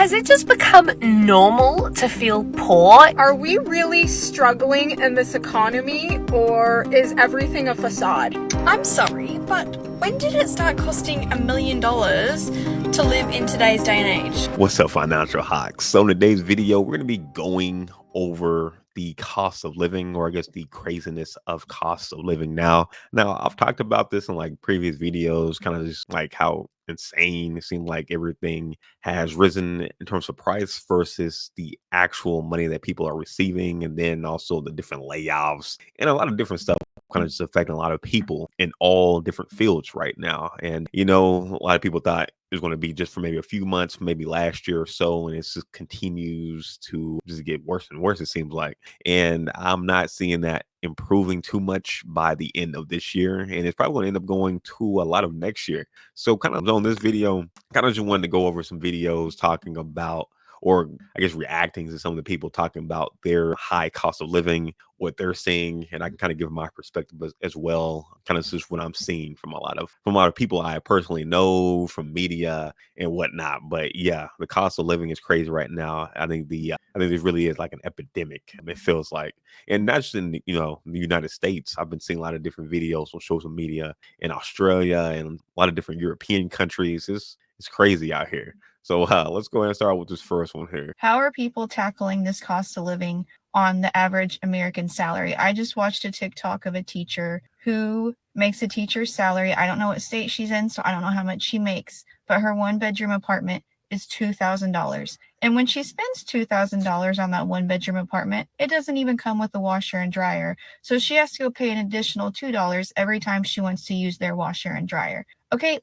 Has it just become normal to feel poor? Are we really struggling in this economy, or is everything a facade? I'm sorry, but when did it start costing $1 million to live in today's day and age? What's up, financial hawks? So in today's video, we're going to be going over the cost of living, or I guess the craziness of cost of living now. Now, I've talked about this in like previous videos, kind of just like how insane it seemed like everything has risen in terms of price versus the actual money that people are receiving, and then also the different layoffs and a lot of different stuff kind of just affecting a lot of people in all different fields right now. And a lot of people thought it was going to be just for maybe a few months, maybe last year or so, and it just continues to just get worse and worse, it seems like. And I'm not seeing that improving too much by the end of this year, and it's probably going to end up going to a lot of next year. So kind of on this video, kind of just wanted to go over some videos talking about, or I guess reacting to some of the people talking about their high cost of living, what they're seeing, and I can kind of give my perspective as well, kind of just what I'm seeing from a lot of people I personally know, from media and whatnot. But yeah, the cost of living is crazy right now. I think this really is like an epidemic. It feels like, and not just in the United States. I've been seeing a lot of different videos on social media in Australia and a lot of different European countries. It's crazy out here. So let's go ahead and start with this first one here. How are people tackling this cost of living on the average American salary? I just watched a TikTok of a teacher who makes a teacher's salary. I don't know what state she's in, so I don't know how much she makes, but her one-bedroom apartment is $2,000. And when she spends $2,000 on that one-bedroom apartment, it doesn't even come with a washer and dryer. So she has to go pay an additional $2 every time she wants to use their washer and dryer. Okay,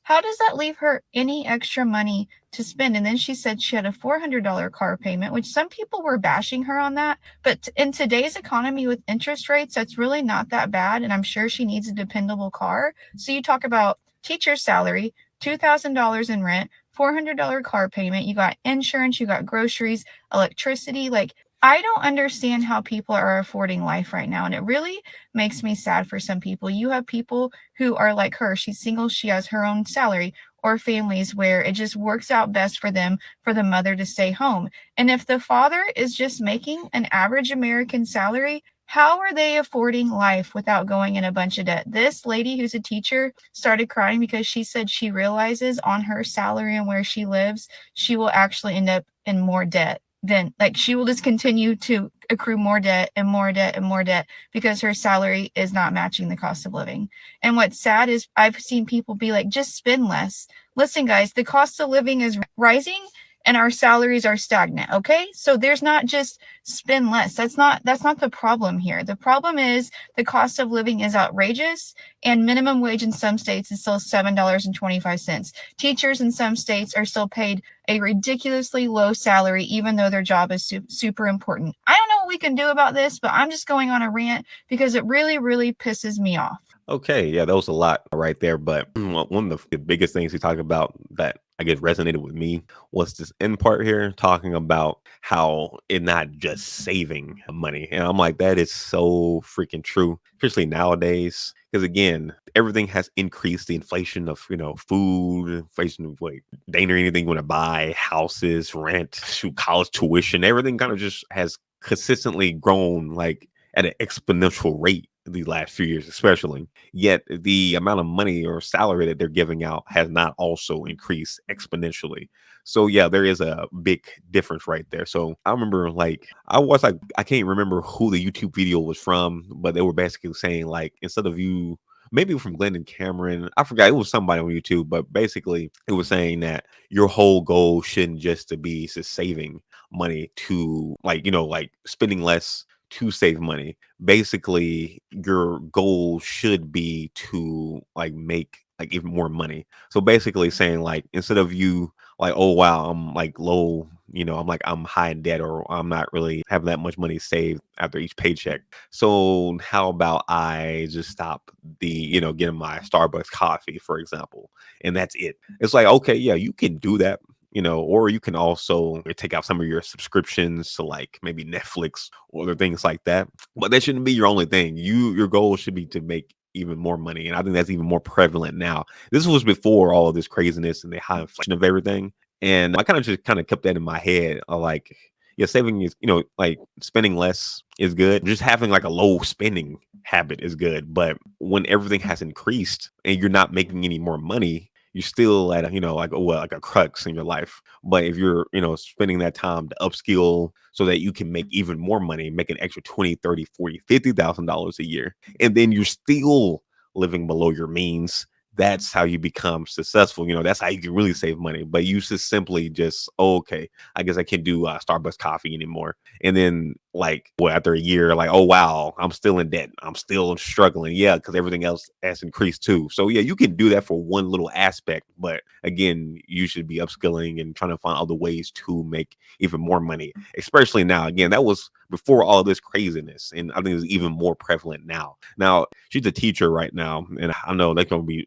how does that leave her any extra money to spend? And then she said she had a $400 car payment, which some people were bashing her on that. But in today's economy with interest rates, that's really not that bad. And I'm sure she needs a dependable car. So you talk about teacher's salary, $2,000 in rent, $400 car payment. You got insurance, you got groceries, electricity. I don't understand how people are affording life right now. And it really makes me sad for some people. You have people who are like her. She's single. She has her own salary, or families where it just works out best for them, for the mother to stay home. And if the father is just making an average American salary, how are they affording life without going in a bunch of debt? This lady who's a teacher started crying because she said she realizes on her salary and where she lives, she will actually end up in more debt. Then she will just continue to accrue more debt and more debt and more debt because her salary is not matching the cost of living. And what's sad is I've seen people be like, just spend less. Listen, guys, the cost of living is rising and our salaries are stagnant. Okay, so there's not just spend less. That's not the problem here. The problem is the cost of living is outrageous, and minimum wage in some states is still $7.25. Teachers in some states are still paid a ridiculously low salary, even though their job is super important. I don't know what we can do about this, but I'm just going on a rant because it really, really pisses me off. Okay, yeah, that was a lot right there. But one of the biggest things he talked about that I guess resonated with me was this end part here, talking about how it not just saving money. And I'm like, that is so freaking true, especially nowadays. Because again, everything has increased. The inflation of food, inflation of danger, anything you want to buy, houses, rent, college tuition, everything kind of just has consistently grown at an exponential rate these last few years, especially. Yet the amount of money or salary that they're giving out has not also increased exponentially. So yeah, there is a big difference right there. So I remember I can't remember who the YouTube video was from, but they were basically saying instead of you, maybe from Glenn and Cameron, I forgot, it was somebody on YouTube, but basically it was saying that your whole goal shouldn't just to be saving money to spending less to save money. Basically, your goal should be to make even more money. So basically saying instead of you oh wow, I'm low, I'm high in debt, or I'm not really having that much money saved after each paycheck. So how about I just stop getting my Starbucks coffee, for example, and that's it. It's okay, yeah, you can do that. Or you can also take out some of your subscriptions to maybe Netflix or other things like that. But that shouldn't be your only thing. Your goal should be to make even more money. And I think that's even more prevalent now. This was before all of this craziness and the high inflation of everything. And I kind of kept that in my head. Like, yeah, saving is, like spending less is good. Just having like a low spending habit is good. But when everything has increased and you're not making any more money, you're still at a, like a crux in your life. But if you're, spending that time to upskill so that you can make even more money, make an extra 20, 30, 40, $50,000 a year, and then you're still living below your means, that's how you become successful. That's how you can really save money. But you just simply just, oh, okay, I guess I can't do Starbucks coffee anymore. And then after a year, like, oh, wow, I'm still in debt. I'm still struggling. Yeah, because everything else has increased too. So yeah, you can do that for one little aspect. But again, you should be upskilling and trying to find other ways to make even more money, especially now. Again, that was before all this craziness. And I think it's even more prevalent now. Now, she's a teacher right now. And I know that's going to be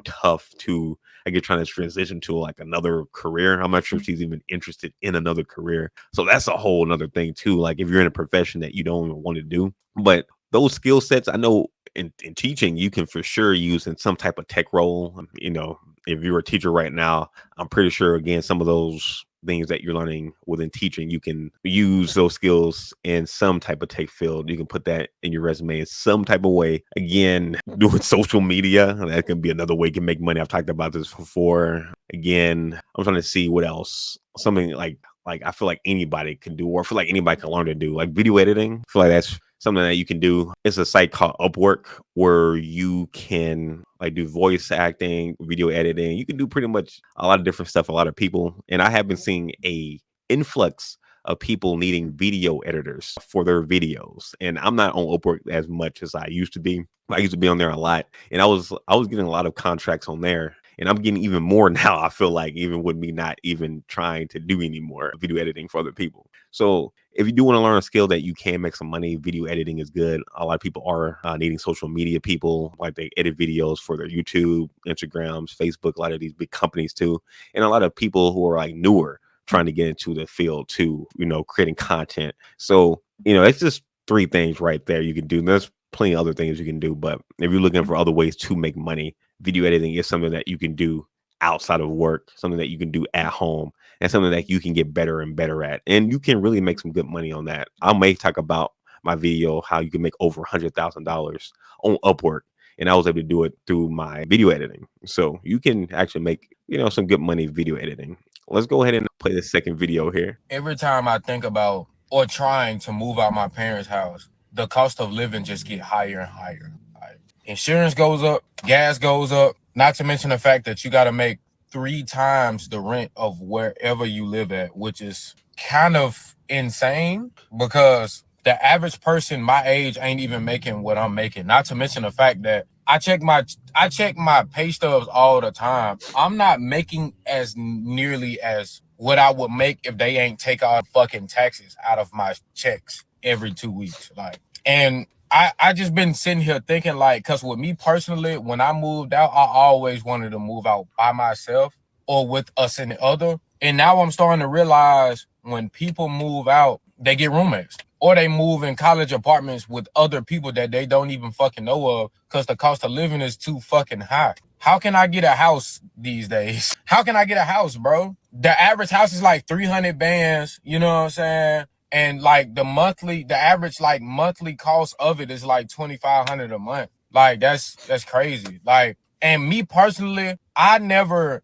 tough to trying to transition to like another career. I'm not sure if she's even interested in another career. So that's a whole another thing too. Like if you're in a profession that you don't even want to do, but those skill sets, I know in teaching, you can for sure use in some type of tech role. If you're a teacher right now, I'm pretty sure again, some of those things that you're learning within teaching, you can use those skills in some type of tech field. You can put that in your resume in some type of way. Again, doing social media, that can be another way you can make money. I've talked about this before. Again, I'm trying to see what else. Something like I feel like anybody can do, or I feel like anybody can learn to do, like video editing. I feel like that's something that you can do. It's a site called Upwork where you can like do voice acting, video editing. You can do pretty much a lot of different stuff, a lot of people. And I have been seeing a influx of people needing video editors for their videos. And I'm not on Upwork as much as I used to be. I used to be on there a lot. And I was getting a lot of contracts on there. And I'm getting even more now, I feel like, even with me not even trying to do any more video editing for other people. So if you do want to learn a skill that you can make some money, video editing is good. A lot of people are needing social media people, like they edit videos for their YouTube, Instagrams, Facebook, a lot of these big companies too. And a lot of people who are like newer trying to get into the field too, creating content. So, it's just 3 things right there you can do. And there's plenty of other things you can do. But if you're looking for other ways to make money, video editing is something that you can do outside of work, something that you can do at home, and something that you can get better and better at. And you can really make some good money on that. I may talk about my video, how you can make over $100,000 on Upwork. And I was able to do it through my video editing. So you can actually make, some good money video editing. Let's go ahead and play the second video here. Every time I think about or trying to move out my parents' house, the cost of living just get higher and higher. Like, insurance goes up, gas goes up, not to mention the fact that you got to make 3 times the rent of wherever you live at, which is kind of insane because the average person my age ain't even making what I'm making. Not to mention the fact that I check my pay stubs all the time. I'm not making as nearly as what I would make if they ain't take all fucking taxes out of my checks every 2 weeks. Like, and I just been sitting here thinking, like, because with me personally, when I moved out, I always wanted to move out by myself or with us and the other. And now I'm starting to realize when people move out, they get roommates or they move in college apartments with other people that they don't even fucking know of because the cost of living is too fucking high. How can I get a house these days? How can I get a house, bro? The average house is like 300 bands, you know what I'm saying? And like the average like monthly cost of it is like $2,500 a month. Like that's crazy. Like, and me personally, I never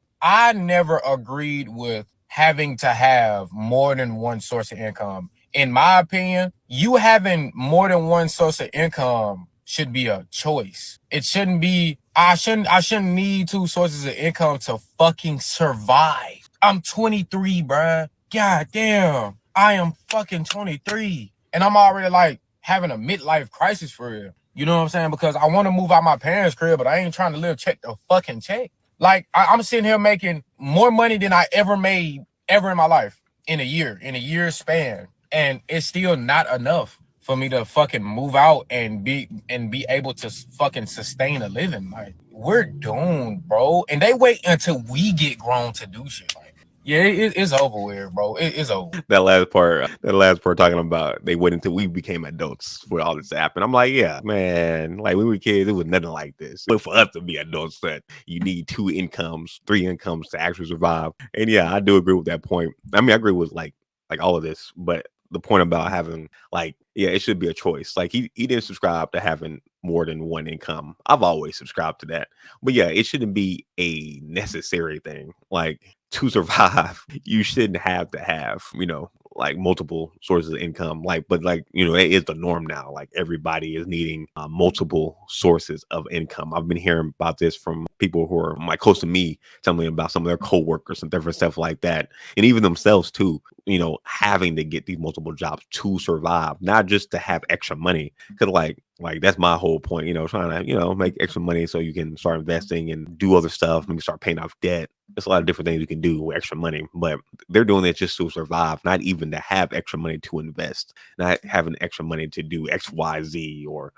agreed with having to have more than one source of income. In my opinion, you having more than one source of income should be a choice. It shouldn't be, I shouldn't need 2 sources of income to fucking survive. I'm 23, bruh. God damn. I am fucking 23. And I'm already like having a midlife crisis for real. You know what I'm saying? Because I want to move out my parents' crib, but I ain't trying to live check to fucking check. Like I'm sitting here making more money than I ever made ever in my life in a year span. And it's still not enough for me to fucking move out and be able to fucking sustain a living. Like, we're doomed, bro. And they wait until we get grown to do shit. Like, Yeah, it's over with, bro. It's over. That last part talking about they waited until we became adults for all this to happen. I'm like, yeah, man, like when we were kids, it was nothing like this. But for us to be adults, that you need 2 incomes, 3 incomes to actually survive. And yeah, I do agree with that point. I mean, I agree with like all of this, but the point about having like, yeah, it should be a choice. Like he didn't subscribe to having more than 1 income. I've always subscribed to that. But yeah, it shouldn't be a necessary thing. Like to survive, you shouldn't have to have, like multiple sources of income. Like, but like, it is the norm now. Like everybody is needing multiple sources of income. I've been hearing about this from people who are like close to me, telling me about some of their coworkers and different stuff like that. And even themselves too, having to get these multiple jobs to survive, not just to have extra money. Cause like that's my whole point, trying to, make extra money so you can start investing and do other stuff, maybe start paying off debt. There's a lot of different things you can do with extra money, but they're doing it just to survive, not even to have extra money to invest, not having extra money to do X, Y, Z, or,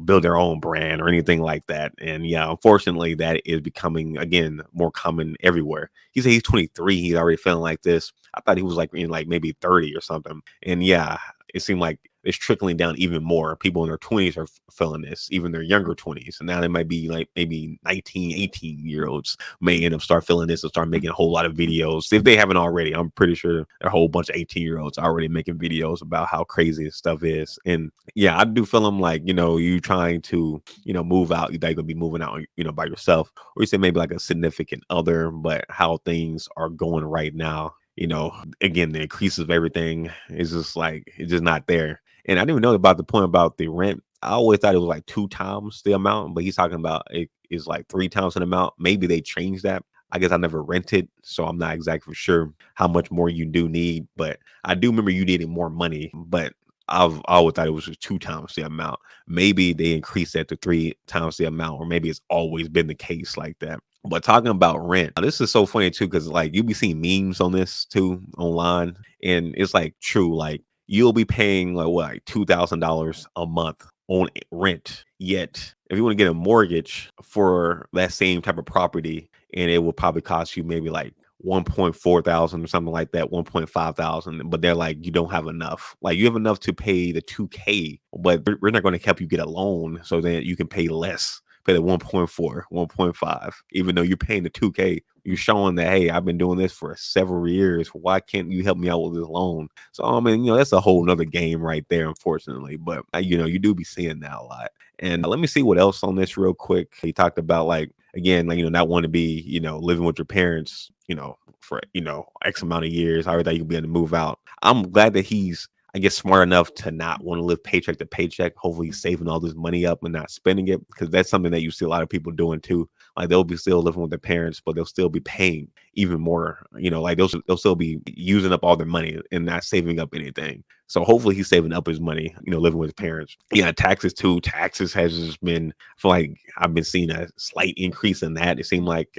build their own brand or anything like that. And yeah, unfortunately, that is becoming, again, more common everywhere. He said he's 23. He's already feeling like this. I thought he was like in like maybe 30 or something. And yeah, it seemed like it's trickling down even more. People in their 20s are feeling this, even their younger 20s. And now they might be like maybe 19, 18-year-olds may end up start feeling this and start making a whole lot of videos. If they haven't already, I'm pretty sure a whole bunch of 18-year-olds already making videos about how crazy this stuff is. And yeah, I do feel them like, you trying to, move out, you're gonna be moving out, by yourself, or you say maybe like a significant other, but how things are going right now, again, the increases of everything is just like, it's just not there. And I didn't even know about the point about the rent. I always thought it was like 2 times the amount, but he's talking about it is like 3 times the amount. Maybe they changed that. I guess I never rented, so I'm not exactly for sure how much more you do need. But I do remember you needing more money, but I always thought it was just 2 times the amount. Maybe they increased that to 3 times the amount, or maybe it's always been the case like that. But talking about rent, this is so funny too, because like you be seeing memes on this too online, and it's like true. Like you'll be paying like what, like $2,000 a month on rent. Yet, if you want to get a mortgage for that same type of property, and it will probably cost you maybe like 1.4 thousand or something like that, 1.5 thousand, but they're like, you don't have enough. Like you have enough to pay the 2K, but we're not going to help you get a loan so that you can pay less. Pay the 1.4, 1.5, even though you're paying the 2K, you're showing that, hey, I've been doing this for several years. Why can't you help me out with this loan? So, I mean, that's a whole nother game right there, unfortunately. But, you do be seeing that a lot. And let me see what else on this real quick. He talked about like, again, like, not want to be, living with your parents, for, X amount of years. I thought you could be able to move out. I'm glad that he's, I guess, smart enough to not want to live paycheck to paycheck. Hopefully he's saving all this money up and not spending it, because that's something that you see a lot of people doing too. Like they'll be still living with their parents, but they'll still be paying even more, like they'll still be using up all their money and not saving up anything. So hopefully he's saving up his money, living with his parents. Yeah, taxes too. Taxes has just been, I feel like I've been seeing a slight increase in that. It seemed like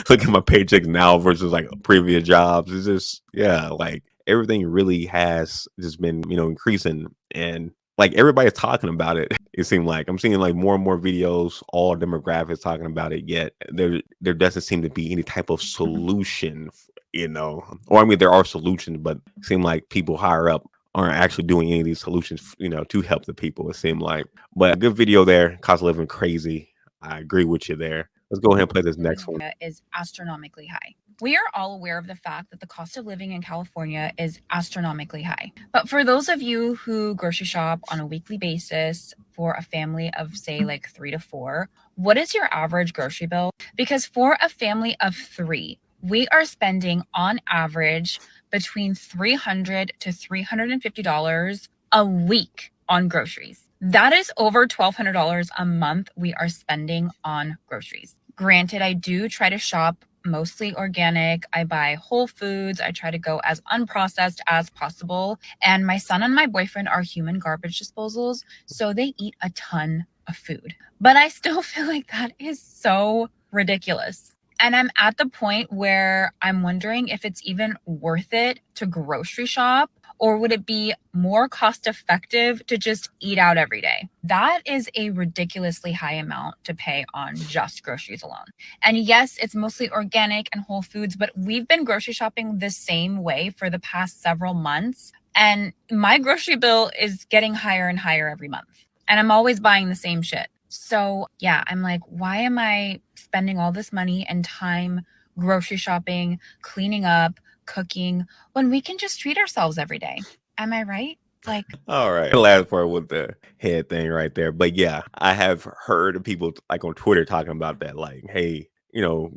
look at my paychecks now versus like previous jobs. It's just, yeah, like everything really has just been, increasing, and like everybody's talking about it. It seemed like I'm seeing like more and more videos, all demographics talking about it. Yet there doesn't seem to be any type of solution, or I mean there are solutions, but it seems like people higher up aren't actually doing any of these solutions, to help the people. It seemed like, but a good video there. Cost of living crazy. I agree with you there. Let's go ahead and play this next one. Is astronomically high. We are all aware of the fact that the cost of living in California is astronomically high. But for those of you who grocery shop on a weekly basis for a family of, say, like 3 to 4, what is your average grocery bill? Because for a family of 3, we are spending on average between $300 to $350 a week on groceries. That is over $1,200 a month we are spending on groceries. Granted, I do try to shop mostly organic. I buy whole foods. I try to go as unprocessed as possible. And my son and my boyfriend are human garbage disposals, so they eat a ton of food. But I still feel like that is so ridiculous. And I'm at the point where I'm wondering if it's even worth it to grocery shop, or would it be more cost effective to just eat out every day? That is a ridiculously high amount to pay on just groceries alone. And yes, it's mostly organic and whole foods, but we've been grocery shopping the same way for the past several months. And my grocery bill is getting higher and higher every month. And I'm always buying the same shit. So yeah, I'm like, why am I spending all this money and time grocery shopping, cleaning up, cooking, when we can just treat ourselves every day? Am I right? Like, All right. The last part with the head thing right there. But yeah, I have heard of people like on Twitter talking about that. Like, hey,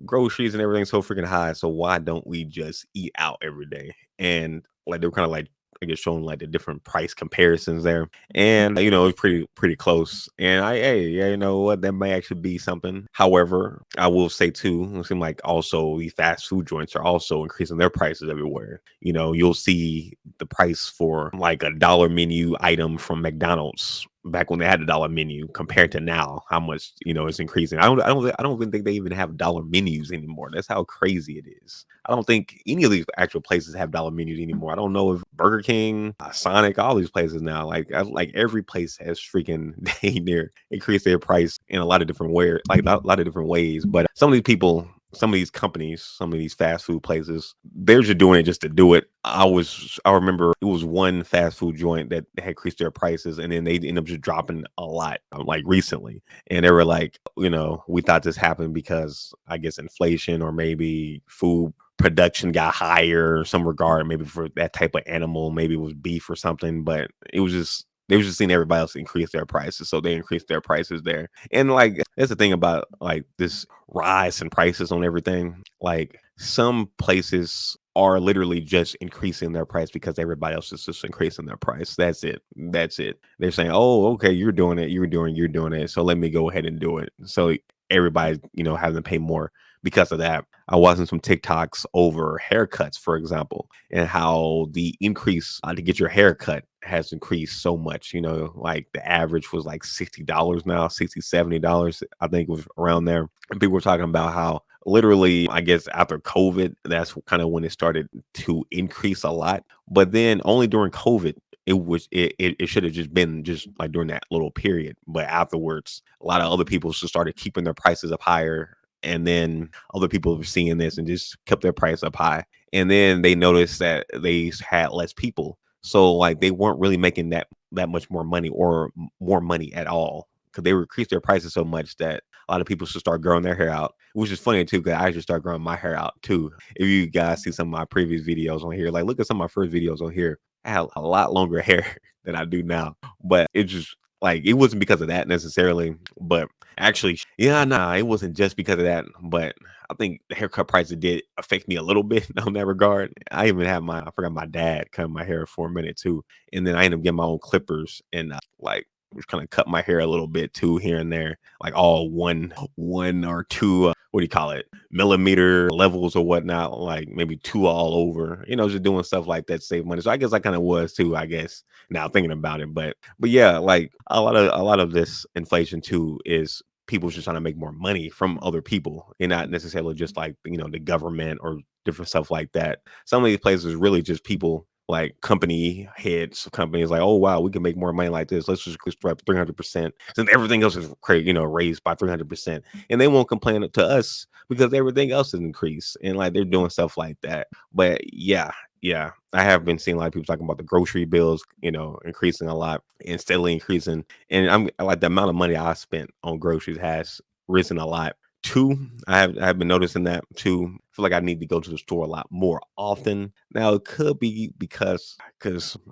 groceries and everything's so freaking high. So why don't we just eat out every day? And like they were kind of like, I guess, showing like the different price comparisons there. And it's pretty close. And yeah, you know what? That may actually be something. However, I will say too, it seems like also the fast food joints are also increasing their prices everywhere. You'll see the price for like a dollar menu item from McDonald's back when they had the dollar menu compared to now, how much it's increasing. I don't even think they even have dollar menus anymore. That's how crazy it is. I don't think any of these actual places have dollar menus anymore. I don't know if Burger King, Sonic, all these places now, like every place has freaking dang near increased their price in a lot of different ways, like a lot of different ways. But some of these people, some of these companies, some of these fast food places, they're just doing it just to do it. I remember it was one fast food joint that had increased their prices, and then they ended up just dropping a lot, like recently. And they were like, we thought this happened because I guess inflation or maybe food production got higher or some regard, maybe for that type of animal, maybe it was beef or something, but it was just they was just seeing everybody else increase their prices, so they increased their prices there. And like that's the thing about like this rise in prices on everything. Like some places are literally just increasing their price because everybody else is just increasing their price. That's it. They're saying, oh, okay, you're doing it, so let me go ahead and do it. So everybody, having to pay more because of that. I watching some TikToks over haircuts, for example, and how the increase to get your haircut has increased so much. Like the average was like $60 now, $60, $70. I think it was around there. And people were talking about how literally, I guess after COVID, that's kind of when it started to increase a lot. But then only during COVID, it should have just been just like during that little period. But afterwards, a lot of other people just started keeping their prices up higher. And then other people were seeing this and just kept their price up high. And then they noticed that they had less people. So like they weren't really making that much more money or more money at all, because they increased their prices so much that a lot of people should start growing their hair out, which is funny too, because I should start growing my hair out too. If you guys see some of my previous videos on here, like look at some of my first videos on here, I had a lot longer hair than I do now. But it just like it wasn't because of that necessarily, but actually, yeah, nah, it wasn't just because of that. But I think the haircut prices did affect me a little bit on that regard. I even had I forgot my dad cut my hair for a minute too, and then I ended up getting my own clippers and like just kind of cut my hair a little bit too here and there, like all one or two, what do you call it, millimeter levels or whatnot, like maybe two all over, just doing stuff like that to save money. So I guess I kind of was too, I guess, now thinking about it. But yeah, like a lot of this inflation too is people just trying to make more money from other people and not necessarily just like, the government or different stuff like that. Some of these places really just people like company heads, companies like, oh wow, we can make more money like this. Let's just up 300%. Since everything else is raised by 300%, and they won't complain to us because everything else is increased, and like they're doing stuff like that. But yeah, I have been seeing a lot of people talking about the grocery bills, increasing a lot and steadily increasing, and I'm like the amount of money I spent on groceries has risen a lot. Two, I have been noticing that too. I feel like I need to go to the store a lot more often. Now it could be because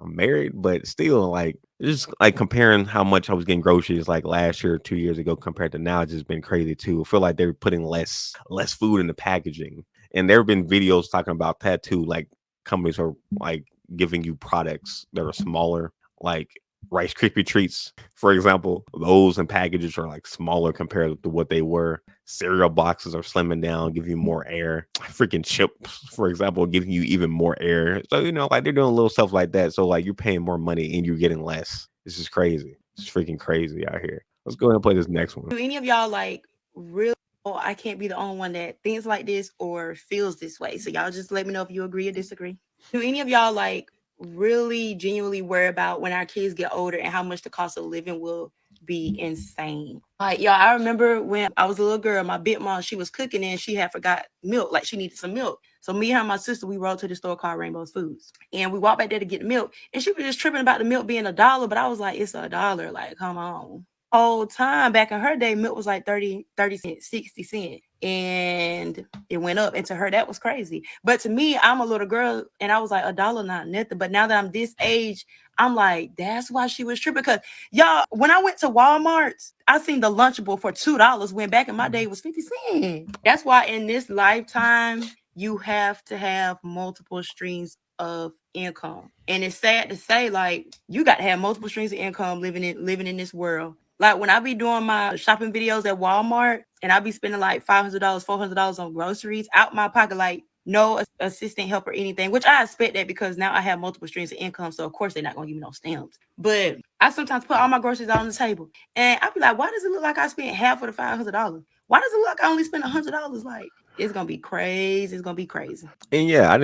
I'm married, but still like just like comparing how much I was getting groceries like last year, 2 years ago compared to now, it's just been crazy too. I feel like they're putting less food in the packaging. And there have been videos talking about that too. Like companies are like giving you products that are smaller, like Rice Krispie treats, for example. Those and packages are like smaller compared to what they were. Cereal boxes are slimming down, giving you more air. Freaking chips, for example, giving you even more air. So like they're doing little stuff like that. So like you're paying more money and you're getting less. This is crazy. It's freaking crazy out here. Let's go ahead and play this next one. Do any of y'all like really I can't be the only one that thinks like this or feels this way. So y'all just let me know if you agree or disagree. Do any of y'all like really genuinely worry about when our kids get older and how much the cost of living will be insane? Like, y'all, I remember when I was a little girl, my big mom, she was cooking and she had forgot milk, like she needed some milk. So me, her, and my sister, we rode to the store called Rainbow's Foods. And we walked back there to get the milk. And she was just tripping about the milk being $1. But I was like, it's $1. Like, come on. Whole time back in her day, milk was like 30 cents, 60 cents. And it went up. And to her, that was crazy. But to me, I'm a little girl and I was like, $1 not nothing. But now that I'm this age, I'm like, that's why she was tripping. Because y'all, when I went to Walmart, I seen the Lunchable for $2 when back in my day it was 50 cents. That's why in this lifetime, you have to have multiple streams of income. And it's sad to say, like, you got to have multiple streams of income living in this world. Like when I be doing my shopping videos at Walmart and I be spending like $500, $400 on groceries out my pocket, like no assistant help or anything, which I expect that because now I have multiple streams of income. So of course they're not going to give me no stamps. But I sometimes put all my groceries out on the table and I be like, why does it look like I spent half of the $500? Why does it look like I only spent $100? Like, it's gonna be crazy. It's gonna be crazy. And yeah, I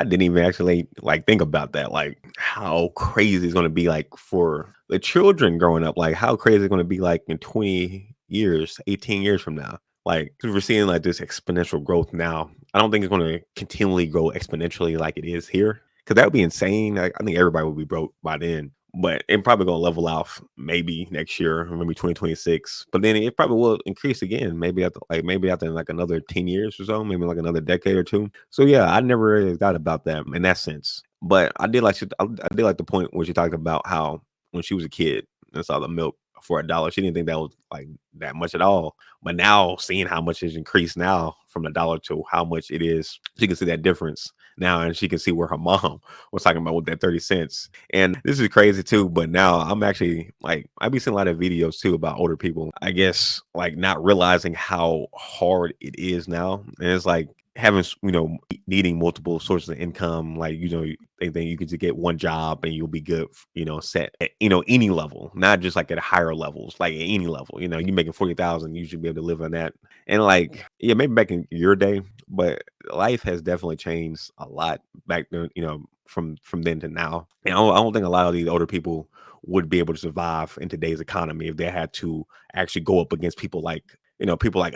didn't even actually like think about that, like how crazy it's gonna be like for the children growing up, like how crazy it's gonna be like in 20 years, 18 years from now. Like 'cause we're seeing like this exponential growth now. I don't think it's gonna continually grow exponentially like it is here. Cause that would be insane. Like, I think everybody would be broke by then. But it probably gonna level off maybe next year, or maybe 2026. But then it probably will increase again, maybe after like another 10 years or so, maybe like another decade or two. So yeah, I never really thought about that in that sense. But I did like the point where she talked about how when she was a kid and saw the milk for $1, she didn't think that was like that much at all. But now seeing how much it's increased now from $1 to how much it is, she can see that difference now, and she can see where her mom was talking about with that 30 cents. And this is crazy too, but now I'm actually like, I be seeing a lot of videos too about older people, I guess, like not realizing how hard it is now. And it's like having, needing multiple sources of income, like, they think you can just get one job and you'll be good, set at, any level, not just like at higher levels, like at any level, you making 40,000, you should be able to live on that. And like, yeah, maybe back in your day, but life has definitely changed a lot back then, from then to now. And I don't think a lot of these older people would be able to survive in today's economy if they had to actually go up against people like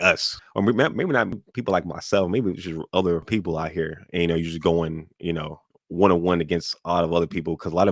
us, or maybe not people like myself, maybe it's just other people out here. And, you're just going, one-on-one against a lot of other people, because a lot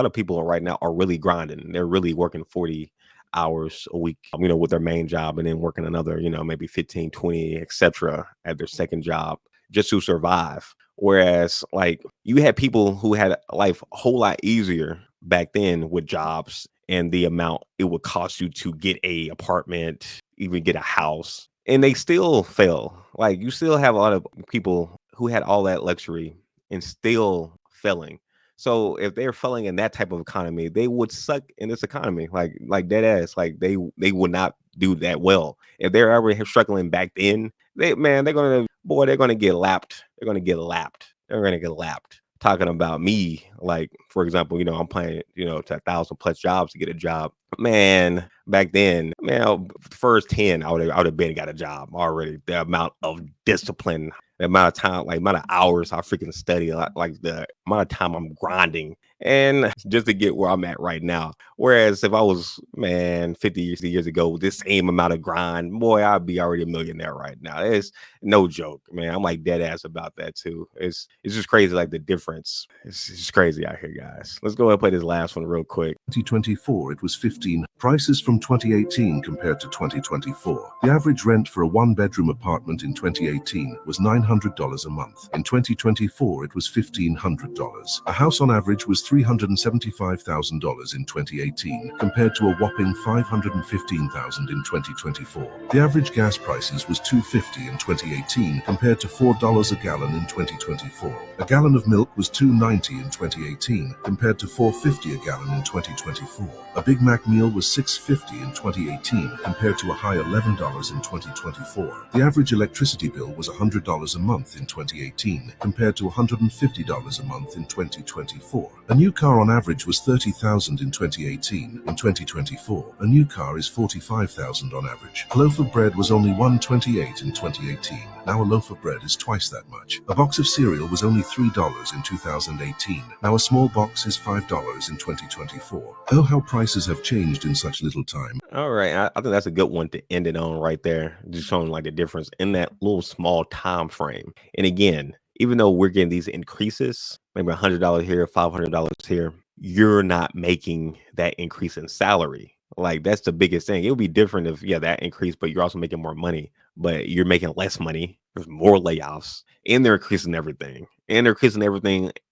of people right now are really grinding. They're really working 40 hours a week, with their main job, and then working another, maybe 15, 20, etc. at their second job just to survive. Whereas like you had people who had life a whole lot easier back then with jobs and the amount it would cost you to get a apartment, even get a house, and they still fail. Like you still have a lot of people who had all that luxury and still failing. So if they're failing in that type of economy, they would suck in this economy, like dead ass. Like they would not do that well. If they're ever struggling back then, they're gonna get lapped. They're gonna get lapped. They're gonna get lapped. Talking about me, like for example, I'm playing, to 1,000+ jobs to get a job. Man, back then, man, the first 10, I would have been got a job already. The amount of discipline, the amount of time, like amount of hours I freaking study, like the amount of time I'm grinding, and just to get where I'm at right now. Whereas if I was, 50 years ago with this same amount of grind, boy, I'd be already a millionaire right now. It's no joke, man. I'm like dead ass about that too. It's just crazy, like the difference. It's just crazy out here, guys. Let's go ahead and play this last one real quick. 2024, it was 15 prices from 2018 compared to 2024. The average rent for a one-bedroom apartment in 2018 was $900 a month. In 2024, it was $1,500. A house on average was $375,000 in 2018 compared to a whopping $515,000 in 2024. The average gas prices was $2.50 in 2018 compared to $4 a gallon in 2024. A gallon of milk was $2.90 in 2018 compared to $4.50 a gallon in 2024. A Big Mac meal was $6.50 in 2018 compared to a high $11 in 2024. The average electricity bill was $100 a month in 2018 compared to $150 a month in 2024. A new car on average was $30,000 in 2018. In 2024, a new car is $45,000 on average. A loaf of bread was only $1.28 in 2018. Now a loaf of bread is twice that much. A box of cereal was only $3 in 2018. Now a small box is $5 in 2024. Oh, how prices have changed in such little time. All right, I think that's a good one to end it on right there, just showing like the difference in that little small time frame. And again, even though we're getting these increases, maybe $100 here, $500 here, you're not making that increase in salary. Like that's the biggest thing. It would be different if that increase, but you're also making more money, but you're making less money. There's more layoffs, and they're increasing everything,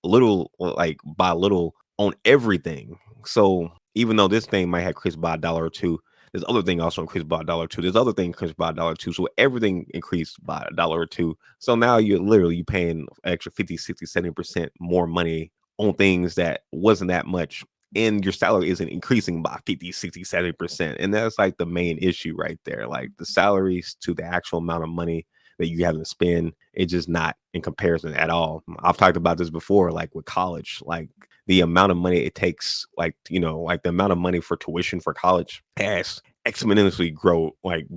little like by little on everything. So even though this thing might have increased by $1 or two, this other thing also increased by $1 or two. This other thing increased by $1 or two. So everything increased by $1 or two. So now you're paying extra 50, 60, 70% more money on things that wasn't that much. And your salary isn't increasing by 50, 60, 70%. And that's like the main issue right there. Like the salaries to the actual amount of money that you have to spend, it's just not in comparison at all. I've talked about this before, like with college, like the amount of money it takes, like the amount of money for tuition for college has exponentially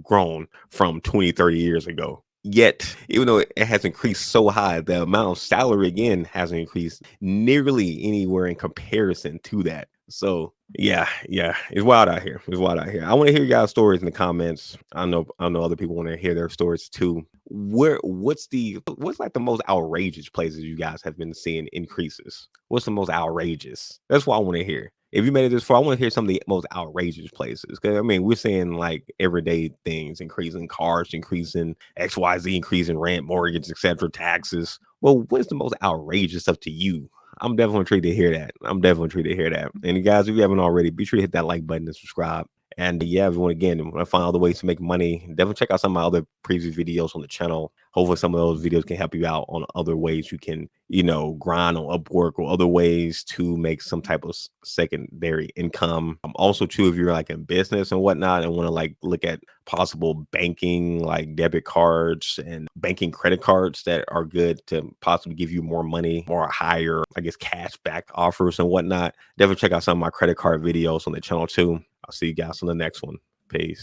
grown from 20, 30 years ago. Yet, even though it has increased so high, the amount of salary again hasn't increased nearly anywhere in comparison to that. So yeah, it's wild out here. I want to hear y'all's stories in the comments. I know other people want to hear their stories too. What's like the most outrageous places you guys have been seeing increases? What's the most outrageous? That's what I want to hear. If you made it this far, I want to hear some of the most outrageous places. Because I mean, we're seeing like everyday things, increasing cars, increasing XYZ, increasing rent, mortgage, etc., taxes. Well, what's the most outrageous stuff to you? I'm definitely intrigued to hear that. And you guys, if you haven't already, be sure to hit that like button and subscribe. And everyone, again, want to find other ways to make money, definitely check out some of my other previous videos on the channel. Hopefully some of those videos can help you out on other ways you can, grind on Upwork or other ways to make some type of secondary income. Also, too, if you're like in business and whatnot and want to like look at possible banking, like debit cards and banking credit cards that are good to possibly give you more money, more higher, I guess, cash back offers and whatnot, definitely check out some of my credit card videos on the channel too. I'll see you guys on the next one. Peace.